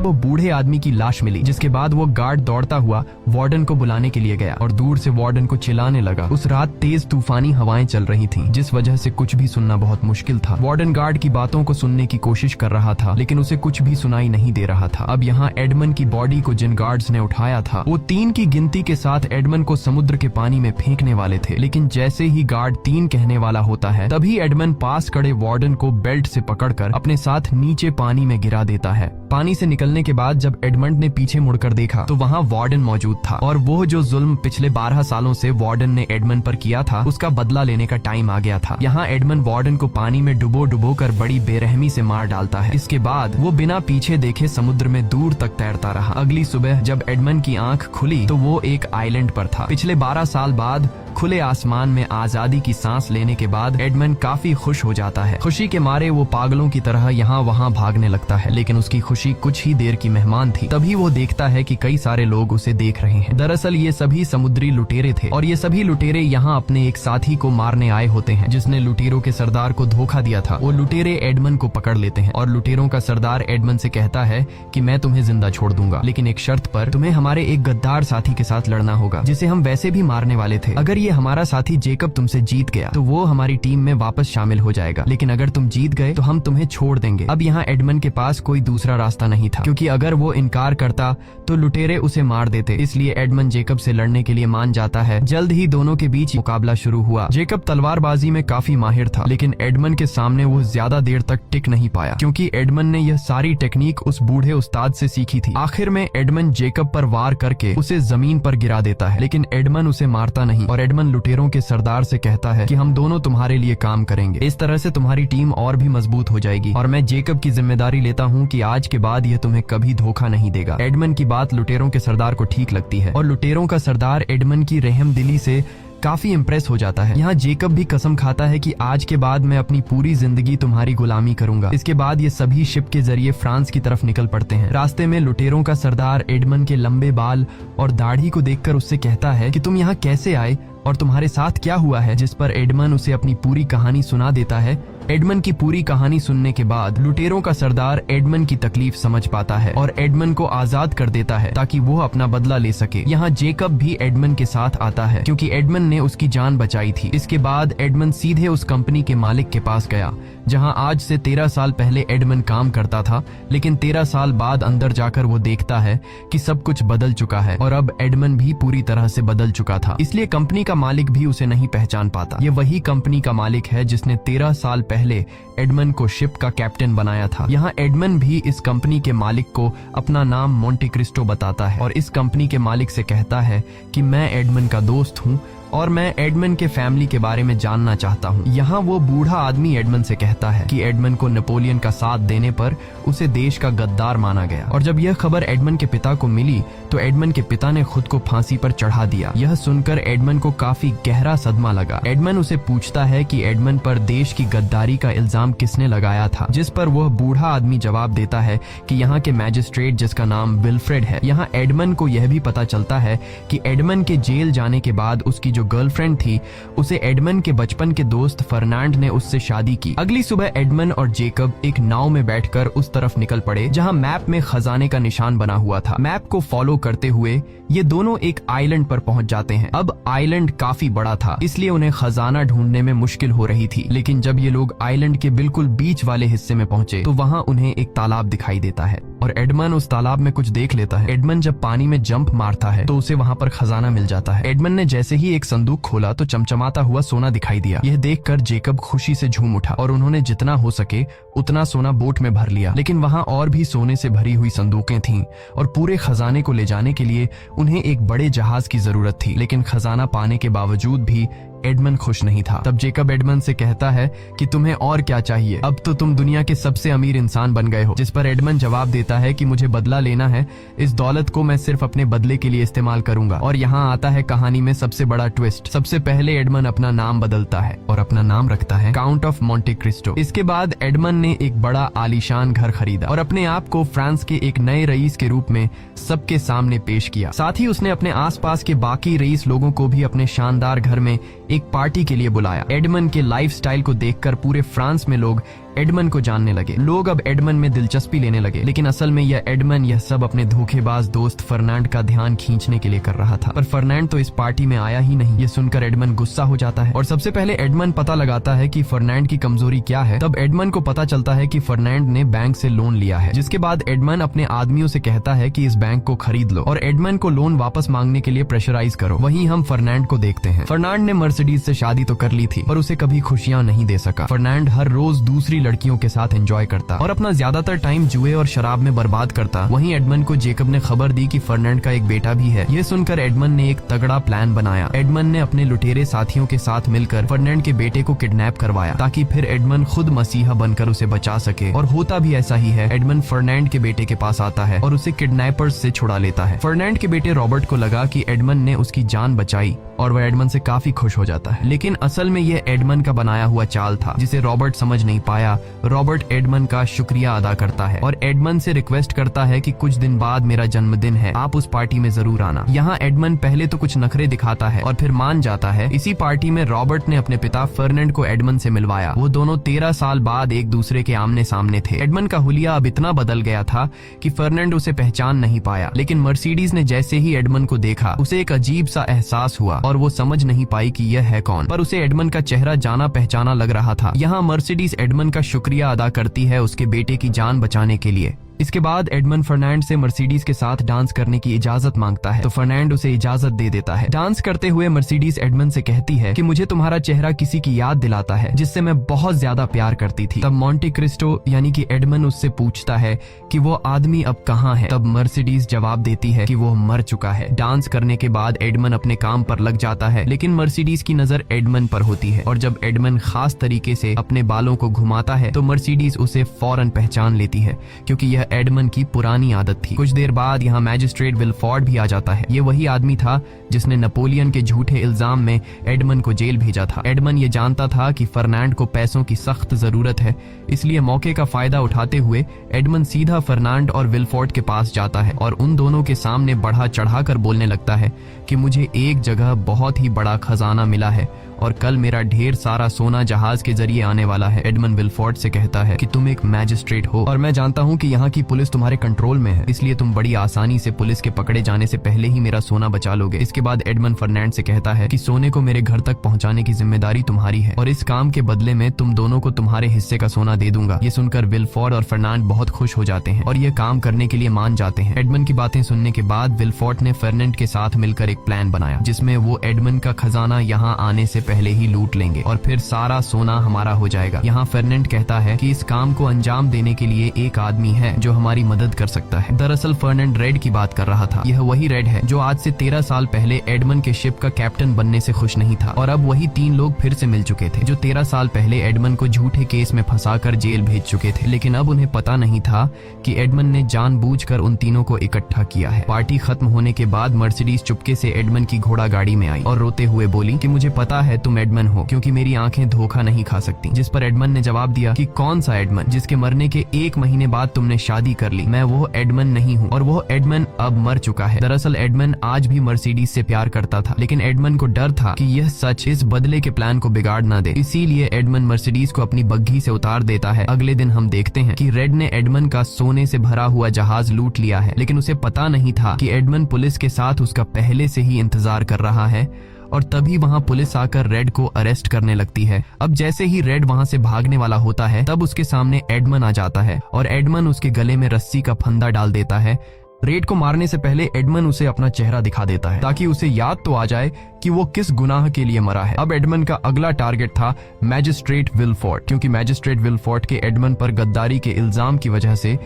वो बूढ़े आदमी की लाश मिली, जिसके बाद वो गार्ड दौड़ता हुआ वार्डन को बुलाने के लिए गया और दूर से वार्डन को चिल्लाने लगा। उस रात तेज तूफानी हवाएं चल रही थीं, जिस वजह से कुछ भी सुनना बहुत मुश्किल था। वार्डन गार्ड की बातों को सुनने की कोशिश कर रहा था, लेकिन उसे कुछ भी सुनाई नहीं दे रहा था। अब यहाँ एडमंड की बॉडी को जिन गार्ड्स ने उठाया था, वो 3 की गिनती के साथ एडमंड को समुद्र के पानी में फेंकने वाले थे, लेकिन जैसे ही गार्ड 3 कहने वाला होता है, तभी एडमंड पास खड़े वार्डन को बेल्ट से पकड़कर अपने साथ नीचे पानी में गिरा देता है। पानी से निकलने के बाद जब एडमंड ने पीछे मुड़कर देखा तो वहाँ वार्डन मौजूद था, और वो जो जुल्म पिछले 12 सालों से वार्डन ने एडमंड पर किया था, उसका बदला लेने का टाइम आ गया था। यहाँ एडमंड वार्डन को पानी में डुबो कर बड़ी बेरहमी से मार डालता है। इसके बाद वो बिना पीछे देखे समुद्र में दूर तक तैरता रहा। अगली सुबह जब एडमंड की आंख खुली तो वो एक आइलैंड पर था। पिछले 12 साल बाद खुले आसमान में आजादी की सांस लेने के बाद एडमंड काफी खुश हो जाता है। खुशी के मारे वो पागलों की तरह यहाँ वहाँ भागने लगता है, लेकिन उसकी खुशी कुछ ही देर की मेहमान थी। तभी वो देखता है कि कई सारे लोग उसे देख रहे हैं। दरअसल ये सभी समुद्री लुटेरे थे, और ये सभी लुटेरे यहाँ अपने एक साथी को मारने आए होते हैं, जिसने लुटेरों के सरदार को धोखा दिया था। वो लुटेरे एडमंड को पकड़ लेते हैं, और लुटेरों का सरदार एडमंड से कहता है कि मैं तुम्हें जिंदा छोड़ दूंगा, लेकिन एक शर्त पर, तुम्हें हमारे एक गद्दार साथी के साथ लड़ना होगा, जिसे हम वैसे भी मारने वाले थे। अगर ये हमारा साथी जेकब तुमसे जीत गया तो वो हमारी टीम में वापस शामिल हो जाएगा, लेकिन अगर तुम जीत गए तो हम तुम्हें छोड़ देंगे। अब यहाँ एडमंड के पास कोई दूसरा रास्ता नहीं था, क्योंकि अगर वो इनकार करता तो लुटेरे उसे मार देते। इसलिए एडमंड जेकब से लड़ने के लिए मान जाता है। जल्द ही दोनों के बीच मुकाबला शुरू हुआ। जेकब तलवारबाजी में काफी माहिर था, लेकिन एडमंड के सामने वो ज्यादा देर तक टिक नहीं पाया, क्योंकि एडमंड ने यह सारी टेक्निक उस बूढ़े उस्ताद से सीखी थी। आखिर में एडमंड जेकब पर वार करके उसे जमीन पर गिरा देता है, लेकिन एडमंड उसे मारता नहीं, और एडमंड लुटेरों के सरदार से कहता है कि हम दोनों तुम्हारे लिए काम करेंगे, इस तरह से तुम्हारी टीम और भी मजबूत हो जाएगी, और मैं जेकब की जिम्मेदारी लेता हूँ कि आज के बाद यह तुम्हें कभी धोखा नहीं देगा। एडमंड की बात लुटेरों के सरदार को ठीक लगती है, और लुटेरों का सरदार एडमंड की रहमदिली से काफी इम्प्रेस हो जाता है। यहाँ जेकब भी कसम खाता है कि आज के बाद मैं अपनी पूरी जिंदगी तुम्हारी गुलामी करूंगा। इसके बाद ये सभी शिप के जरिए फ्रांस की तरफ निकल पड़ते हैं। रास्ते में लुटेरों का सरदार एडमंड के लंबे बाल और दाढ़ी को देखकर उससे कहता है कि तुम यहाँ कैसे आए और तुम्हारे साथ क्या हुआ है, जिस पर एडमंड उसे अपनी पूरी कहानी सुना देता है। एडमंड की पूरी कहानी सुनने के बाद लुटेरों का सरदार एडमंड की तकलीफ समझ पाता है और एडमंड को आजाद कर देता है ताकि वो अपना बदला ले सके। यहाँ जेकब भी एडमंड के साथ आता है, क्योंकि एडमंड ने उसकी जान बचाई थी। इसके बाद एडमंड सीधे उस कंपनी के मालिक के पास गया, जहाँ आज से 13 साल पहले एडमंड काम करता था, लेकिन 13 साल बाद अंदर जाकर वो देखता है कि सब कुछ बदल चुका है, और अब एडमंड भी पूरी तरह से बदल चुका था। इसलिए कंपनी का मालिक भी उसे नहीं पहचान पाता। ये वही कंपनी का मालिक है जिसने 13 साल पहले एडमंड को शिप का कैप्टन बनाया था। यहाँ एडमंड भी इस कंपनी के मालिक को अपना नाम मोंटे क्रिस्टो बताता है, और इस कंपनी के मालिक से कहता है कि मैं एडमंड का दोस्त हूँ और मैं एडमंड के फैमिली के बारे में जानना चाहता हूँ। यहाँ वो बूढ़ा आदमी एडमंड से कहता है कि एडमंड को नेपोलियन का साथ देने पर उसे देश का गद्दार माना गया, और जब यह खबर एडमंड के पिता को मिली तो एडमंड के पिता ने खुद को फांसी पर चढ़ा दिया। यह सुनकर एडमंड को काफी गहरा सदमा लगा। एडमंड उसे पूछता है कि एडमंड पर देश की गद्दारी का इल्जाम किसने लगाया था, जिस पर वह बूढ़ा आदमी जवाब देता है कि यहाँ के मैजिस्ट्रेट जिसका नाम विल्फ्रेड है। यहाँ एडमंड को यह भी पता चलता है कि एडमंड के जेल जाने के बाद उसकी जो गर्लफ्रेंड थी उसे एडमंड के बचपन के दोस्त फर्नांड ने उससे शादी की। अगली सुबह एडमंड और जेकब एक नाव में बैठकर उस तरफ निकल पड़े जहां मैप में खजाने का निशान बना हुआ था। मैप को फॉलो करते हुए ये दोनों एक आइलैंड पर पहुंच जाते हैं। अब आइलैंड काफी बड़ा था, इसलिए उन्हें खजाना ढूंढने में मुश्किल हो रही थी, लेकिन जब ये लोग आइलैंड के बिल्कुल बीच वाले हिस्से में पहुंचे तो वहां उन्हें एक तालाब दिखाई देता है, और एडमंड उस तालाब में कुछ देख लेता है। एडमंड जब पानी में जंप मारता है तो उसे वहां पर खजाना मिल जाता है। एडमंड ने जैसे ही एक संदूक खोला तो चमचमाता हुआ सोना दिखाई दिया। यह देखकर जेकब खुशी से झूम उठा, और उन्होंने जितना हो सके उतना सोना बोट में भर लिया। लेकिन वहां और भी सोने से भरी हुई संदूकें थीं, और पूरे खजाने को ले जाने के लिए उन्हें एक बड़े जहाज की जरूरत थी। लेकिन खजाना पाने के बावजूद भी एडमंड खुश नहीं था। तब जेकब एडमंड से कहता है कि तुम्हें और क्या चाहिए, अब तो तुम दुनिया के सबसे अमीर इंसान बन गए हो। जिस पर एडमंड जवाब देता है कि मुझे बदला लेना है, इस दौलत को मैं सिर्फ अपने बदले के लिए इस्तेमाल करूंगा। और यहाँ आता है कहानी में सबसे बड़ा ट्विस्ट। सबसे पहले एडमंड अपना नाम बदलता है और अपना नाम रखता है काउंट ऑफ मोंटे क्रिस्टो। इसके बाद एडमंड ने एक बड़ा आलीशान घर खरीदा और अपने आप को फ्रांस के एक नए रईस के रूप में सबके सामने पेश किया। साथ ही उसने अपने आसपास के बाकी रईस लोगों को भी अपने शानदार घर में एक पार्टी के लिए बुलाया। एडमंड के लाइफस्टाइल को देखकर पूरे फ्रांस में लोग एडमन को जानने लगे। लोग अब एडमन में दिलचस्पी लेने लगे, लेकिन असल में यह एडमन यह सब अपने धोखेबाज दोस्त फर्नांड का ध्यान खींचने के लिए कर रहा था। पर फर्नांड तो इस पार्टी में आया ही नहीं। ये सुनकर एडमन गुस्सा हो जाता है और सबसे पहले एडमन पता लगाता है कि फर्नांड की कमजोरी क्या है। तब एडमन को पता चलता है कि फर्नांड ने बैंक से लोन लिया है, जिसके बाद एडमन अपने आदमियों से कहता है कि इस बैंक को खरीद लो और एडमन को लोन वापस मांगने के लिए प्रेशराइज करो। वहीं हम फर्नांड को देखते हैं। फर्नांड ने मर्सिडीज से शादी तो कर ली थी, पर उसे कभी खुशियां नहीं दे सका। फर्नांड हर रोज दूसरी लड़कियों के साथ एंजॉय करता और अपना ज्यादातर टाइम जुए और शराब में बर्बाद करता। वहीं एडमन को जेकब ने खबर दी कि फर्नांड का एक बेटा भी है। ये सुनकर एडमन ने एक तगड़ा प्लान बनाया। एडमन ने अपने लुटेरे साथियों के साथ मिलकर फर्नांड के बेटे को किडनैप करवाया, ताकि फिर एडमन खुद मसीहा बनकर उसे बचा सके। और होता भी ऐसा ही है। एडमन फर्नांड के बेटे के पास आता है और उसे किडनैपर्स से छुड़ा लेता है। फर्नांड के बेटे रॉबर्ट को लगा कि एडमन ने उसकी जान बचाई और वह एडमन से काफी खुश हो जाता है, लेकिन असल में यह एडमन का बनाया हुआ चाल था, जिसे रॉबर्ट समझ नहीं पाया। रॉबर्ट एडमन का शुक्रिया अदा करता है और एडमन से रिक्वेस्ट करता है कि कुछ दिन बाद मेरा जन्मदिन है, आप उस पार्टी में जरूर आना। यहाँ एडमन पहले तो कुछ नखरे दिखाता है और फिर मान जाता है। इसी पार्टी में रॉबर्ट ने अपने पिता फर्नांड को एडमन से मिलवाया। वो दोनों 13 साल बाद एक दूसरे के आमने सामने थे। एडमन का हुलिया अब इतना बदल गया था कि फर्नांड उसे पहचान नहीं पाया, लेकिन मर्सिडीज ने जैसे ही एडमन को देखा, उसे एक अजीब सा एहसास हुआ और वो समझ नहीं पाई कि यह है कौन, पर उसे एडमन का चेहरा जाना पहचाना लग रहा था। यहाँ मर्सिडीज एडमन का शुक्रिया अदा करती है उसके बेटे की जान बचाने के लिए। इसके बाद एडमन फर्नांड से मर्सिडीज के साथ डांस करने की इजाजत मांगता है, तो फर्नांड उसे इजाजत दे देता है। डांस करते हुए मर्सिडीज एडमन से कहती है कि मुझे तुम्हारा चेहरा किसी की याद दिलाता है जिससे मैं बहुत ज्यादा प्यार करती थी। तब मॉन्टे क्रिस्टो यानी कि एडमन उससे पूछता है कि वो आदमी अब कहाँ है। तब मर्सिडीज जवाब देती है कि वो मर चुका है। डांस करने के बाद एडमन अपने काम पर लग जाता है, लेकिन मर्सिडीज की नजर एडमन पर होती है और जब एडमन खास तरीके से अपने बालों को घुमाता है तो मर्सिडीज उसे फौरन पहचान लेती है, क्योंकि यह एडमन की पुरानी आदत थी। कुछ देर बाद यहाँ मैजिस्ट्रेट विलफोर्ड भी आ जाता है। ये वही आदमी था जिसने नेपोलियन के झूठे इल्जाम में एडमन को जेल भेजा था। एडमन ये जानता था कि फर्नांड को पैसों की सख्त जरूरत है, इसलिए मौके का फायदा उठाते हुए एडमन सीधा फर्नांड और विलफोर्ड के पास जाता है और उन दोनों के सामने बढ़ा चढ़ाकर बोलने लगता है कि मुझे एक जगह बहुत ही बड़ा खजाना मिला है और कल मेरा ढेर सारा सोना जहाज के जरिए आने वाला है। एडमन विलफोर्ड से कहता है कि तुम एक मैजिस्ट्रेट हो और मैं जानता हूँ कि यहाँ की पुलिस तुम्हारे कंट्रोल में है, इसलिए तुम बड़ी आसानी से पुलिस के पकड़े जाने से पहले ही मेरा सोना बचा लोगे। इसके बाद एडमन फर्नांड से कहता है कि सोने को मेरे घर तक पहुँचाने की जिम्मेदारी तुम्हारी है और इस काम के बदले में तुम दोनों को तुम्हारे हिस्से का सोना दे दूंगा। ये सुनकर विलफोर्ड और फर्नांड बहुत खुश हो जाते हैं और ये काम करने के लिए मान जाते हैं। एडमन की बातें सुनने के बाद विलफोर्ड ने फर्नांड के साथ मिलकर एक प्लान बनाया, जिसमें वो एडमन का खजाना यहाँ आने से पहले ही लूट लेंगे और फिर सारा सोना हमारा हो जाएगा। यहाँ फर्नांड कहता है कि इस काम को अंजाम देने के लिए एक आदमी है जो हमारी मदद कर सकता है। दरअसल फर्नांड रेड की बात कर रहा था। यह वही रेड है जो आज से 13 साल पहले एडमन के शिप का कैप्टन बनने से खुश नहीं था और अब वही 3 लोग फिर से मिल चुके थे जो 13 साल पहले एडमन को झूठे केस में फंसाकर जेल भेज चुके थे। लेकिन अब उन्हें पता नहीं था कि एडमन ने जानबूझकर उन तीनों को इकट्ठा किया है। पार्टी खत्म होने के बाद मर्सिडीज चुपके से एडमन की घोड़ा गाड़ी में आई और रोते हुए बोली कि मुझे पता है तुम एडमन हो, क्योंकि मेरी आंखें धोखा नहीं खा सकती। जिस पर एडमन ने जवाब दिया कि कौन सा एडमन जिसके मरने के 1 महीने बाद तुमने शादी कर ली? मैं वो एडमन नहीं हूँ और वो एडमन अब मर चुका है। दरअसल एडमन आज भी मर्सिडीज से प्यार करता था, लेकिन एडमन को डर था कि यह सच इस बदले के प्लान को बिगाड़ ना दे, इसीलिए एडमन मर्सिडीज को अपनी बग्घी से उतार देता है। अगले दिन हम देखते हैं कि रेड ने एडमन का सोने से भरा हुआ जहाज लूट लिया है, लेकिन उसे पता नहीं था कि एडमन पुलिस के साथ उसका पहले से ही इंतजार कर रहा है और तभी वहां पुलिस आकर रेड को अरेस्ट करने लगती है। अब जैसे ही रेड वहां से भागने वाला होता है तब उसके सामने एडमन आ जाता है और एडमन उसके गले में रस्सी का फंदा डाल देता है। रेड को मारने से पहले एडमन उसे अपना चेहरा दिखा देता है ताकि उसे याद तो आ जाए कि वो किस गुनाह के लिए मरा है। अब एडमन का अगला टारगेट था मैजिस्ट्रेट विलफोर्ड, क्योंकि मैजिस्ट्रेट विलफोर्ड के एडमन पर गद्दारी के इल्जाम की वजह से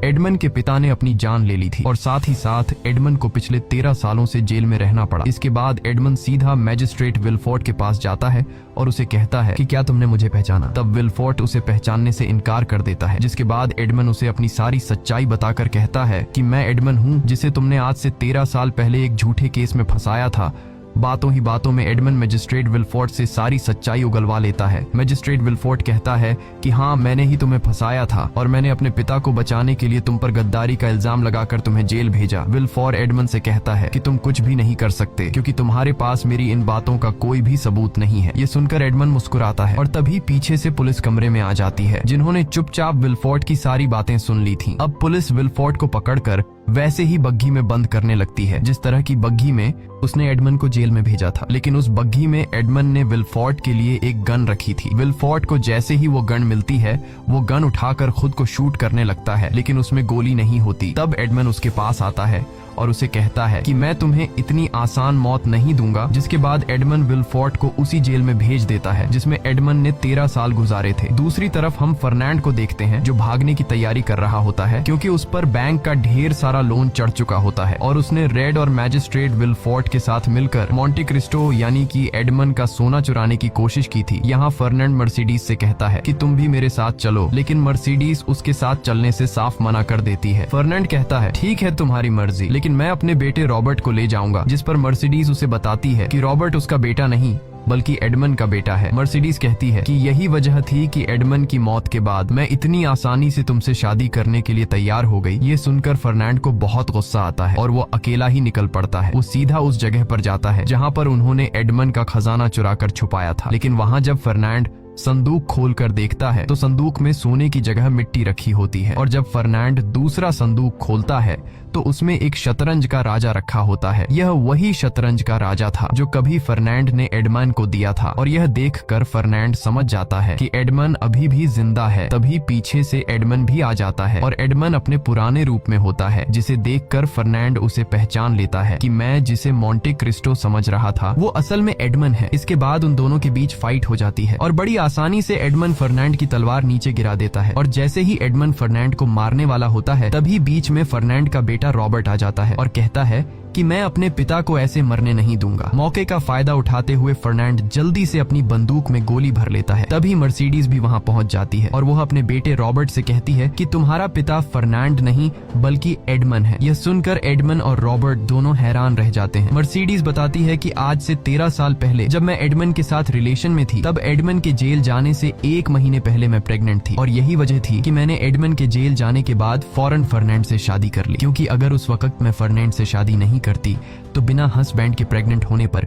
एडमन के पिता ने अपनी जान ले ली थी और साथ ही साथ एडमन को पिछले 13 सालों से जेल में रहना पड़ा। इसके बाद एडमन सीधा मैजिस्ट्रेट विलफोर्ड के पास जाता है और उसे कहता है कि क्या तुमने मुझे पहचाना? तब विलफोर्ड उसे पहचानने से इनकार कर देता है, जिसके बाद एडमन उसे अपनी सारी सच्चाई बताकर कहता है कि मैं एडमन हूँ जिसे तुमने आज से 13 साल पहले एक झूठे केस में फंसाया था। बातों ही बातों में एडमंड मजिस्ट्रेट विल्फोर्ड से सारी सच्चाई उगलवा लेता है। मजिस्ट्रेट विल्फोर्ड कहता है कि हाँ, मैंने ही तुम्हें फंसाया था और मैंने अपने पिता को बचाने के लिए तुम पर गद्दारी का इल्जाम लगाकर तुम्हें जेल भेजा। विल्फोर्ड एडमंड से कहता है कि तुम कुछ भी नहीं कर सकते क्योंकि तुम्हारे पास मेरी इन बातों का कोई भी सबूत नहीं है। ये सुनकर एडमंड मुस्कुराता है और तभी पीछे से पुलिस कमरे में आ जाती है, जिन्होंने चुपचाप विल्फोर्ड की सारी बातें सुन ली थी। अब पुलिस विल्फोर्ड को पकड़कर वैसे ही बग्घी में बंद करने लगती है जिस तरह की बग्घी में उसने एडमंड को जेल में भेजा था। लेकिन उस बग्घी में एडमंड ने विल्फोर्ड के लिए एक गन रखी थी। विल्फोर्ड को जैसे ही वो गन मिलती है, वो गन उठाकर खुद को शूट करने लगता है, लेकिन उसमें गोली नहीं होती। तब एडमंड उसके पास आता है और उसे कहता है कि मैं तुम्हें इतनी आसान मौत नहीं दूंगा। जिसके बाद एडमंड विल्फोर्ड को उसी जेल में भेज देता है जिसमें एडमंड ने 13 साल गुजारे थे। दूसरी तरफ हम फर्नांड को देखते हैं जो भागने की तैयारी कर रहा होता है क्योंकि उस पर बैंक का ढेर सारा लोन चढ़ चुका होता है और उसने रेड और मैजिस्ट्रेट विल्फोर्ड के साथ मिलकर मोंटे क्रिस्टो यानी कि एडमंड का सोना चुराने की कोशिश की थी। यहाँ फर्नांड मर्सिडीज से कहता है कि तुम भी मेरे साथ चलो, लेकिन मर्सिडीज उसके साथ चलने से साफ मना कर देती है। फर्नांड कहता है ठीक है, तुम्हारी मर्जी, लेकिन मैं अपने बेटे रॉबर्ट को ले जाऊंगा। जिस पर मर्सिडीज उसे बताती है कि रॉबर्ट उसका बेटा नहीं बल्कि एडमंड का बेटा है। मर्सिडीज कहती है कि यही वजह थी कि एडमंड की मौत के बाद मैं इतनी आसानी से तुमसे शादी करने के लिए तैयार हो गई। ये सुनकर फर्नांड को बहुत गुस्सा आता है और वो अकेला ही निकल पड़ता है। वो सीधा उस जगह पर जाता है जहाँ पर उन्होंने एडमंड का खजाना चुराकर छुपाया था। लेकिन वहाँ जब फर्नांड संदूक खोलकर देखता है तो संदूक में सोने की जगह मिट्टी रखी होती है और जब फर्नांड दूसरा संदूक खोलता है तो उसमें एक शतरंज का राजा रखा होता है। यह वही शतरंज का राजा था जो कभी फर्नांड ने एडमंड को दिया था और यह देखकर फर्नांड समझ जाता है कि एडमंड अभी भी जिंदा है। तभी पीछे से एडमंड भी आ जाता है और एडमंड अपने पुराने रूप में होता है, जिसे देखकर फर्नांड उसे पहचान लेता है कि मैं जिसे मोंटे क्रिस्टो समझ रहा था वो असल में एडमंड है। इसके बाद उन दोनों के बीच फाइट हो जाती है और बड़ी आसानी से एडमंड फर्नांड की तलवार नीचे गिरा देता है और जैसे ही एडमंड फर्नांड को मारने वाला होता है तभी बीच में फर्नांड का बेटा रॉबर्ट आ जाता है और कहता है कि मैं अपने पिता को ऐसे मरने नहीं दूंगा। मौके का फायदा उठाते हुए फर्नांड जल्दी से अपनी बंदूक में गोली भर लेता है। तभी मर्सिडीज भी वहां पहुंच जाती है और वह अपने बेटे रॉबर्ट से कहती है कि तुम्हारा पिता फर्नांड नहीं बल्कि एडमंड है। यह सुनकर एडमंड और रॉबर्ट दोनों हैरान रह जाते हैं। मर्सिडीज बताती है कि आज से 13 साल पहले जब मैं एडमंड के साथ रिलेशन में थी तब एडमंड के जेल जाने से 1 महीने पहले मैं प्रेग्नेंट थी और यही वजह थी कि मैंने एडमंड के जेल जाने के बाद फौरन फर्नांड से शादी कर ली, क्योंकि अगर उस वक्त मैं फर्नांड से शादी नहीं करती तो बिना हस्बैंड के प्रेग्नेंट होने पर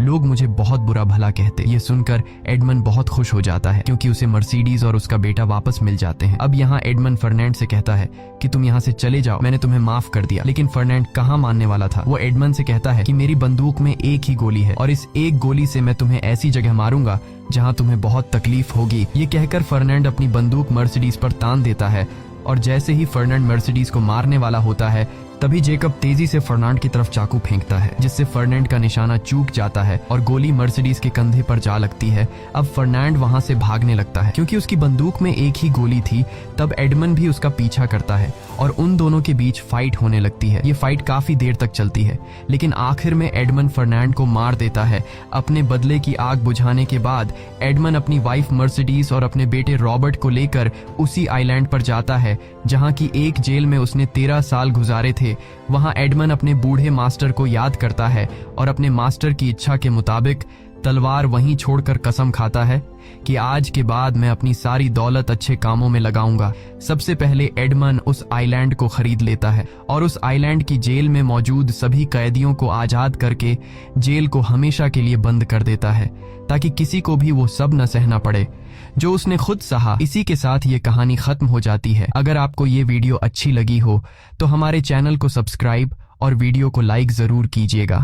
लोग मुझे बहुत बुरा भला कहते। ये सुनकर एडमंड बहुत खुश हो जाता है क्योंकि उसे मर्सिडीज और उसका बेटा वापस मिल जाते हैं। अब यहाँ एडमंड फर्नांड से कहता है कि तुम यहाँ से चले जाओ, मैंने तुम्हें माफ कर दिया। लेकिन फर्नांड कहाँ मानने वाला था। वो एडमंड से कहता है कि मेरी बंदूक में एक ही गोली है और इस एक गोली से मैं तुम्हें ऐसी जगह मारूंगा जहाँ तुम्हें बहुत तकलीफ होगी। ये कहकर फर्नांड अपनी बंदूक मर्सिडीज पर तान देता है और जैसे ही फर्नांड मर्सिडीज को मारने वाला होता है तभी जेकब तेजी से फर्नांड की तरफ चाकू फेंकता है, जिससे फर्नांड का निशाना चूक जाता है और गोली मर्सिडीज के कंधे पर जा लगती है। अब फर्नांड वहां से भागने लगता है क्योंकि उसकी बंदूक में एक ही गोली थी। तब एडमंड भी उसका पीछा करता है और उन दोनों के बीच फाइट होने लगती है। ये फाइट काफी देर तक चलती है, लेकिन आखिर में एडमंड फर्नांड को मार देता है। अपने बदले की आग बुझाने के बाद एडमंड अपनी वाइफ मर्सिडीज और अपने बेटे रॉबर्ट को लेकर उसी आइलैंड पर जाता है जहाँ की एक जेल में उसने 13 साल गुजारे थे। वहां एडमंड अपने बूढ़े मास्टर को याद करता है और अपने मास्टर की इच्छा के मुताबिक तलवार वहीं छोड़कर कसम खाता है कि आज के बाद मैं अपनी सारी दौलत अच्छे कामों में लगाऊंगा। सबसे पहले एडमंड उस आइलैंड को खरीद लेता है और उस आइलैंड की जेल में मौजूद सभी कैदियों को आजाद करके जेल को हमेशा के लिए बंद कर देता है ताकि किसी को भी वो सब न सहना पड़े जो उसने खुद सहा। इसी के साथ ये कहानी खत्म हो जाती है। अगर आपको ये वीडियो अच्छी लगी हो तो हमारे चैनल को सब्सक्राइब और वीडियो को लाइक जरूर कीजिएगा।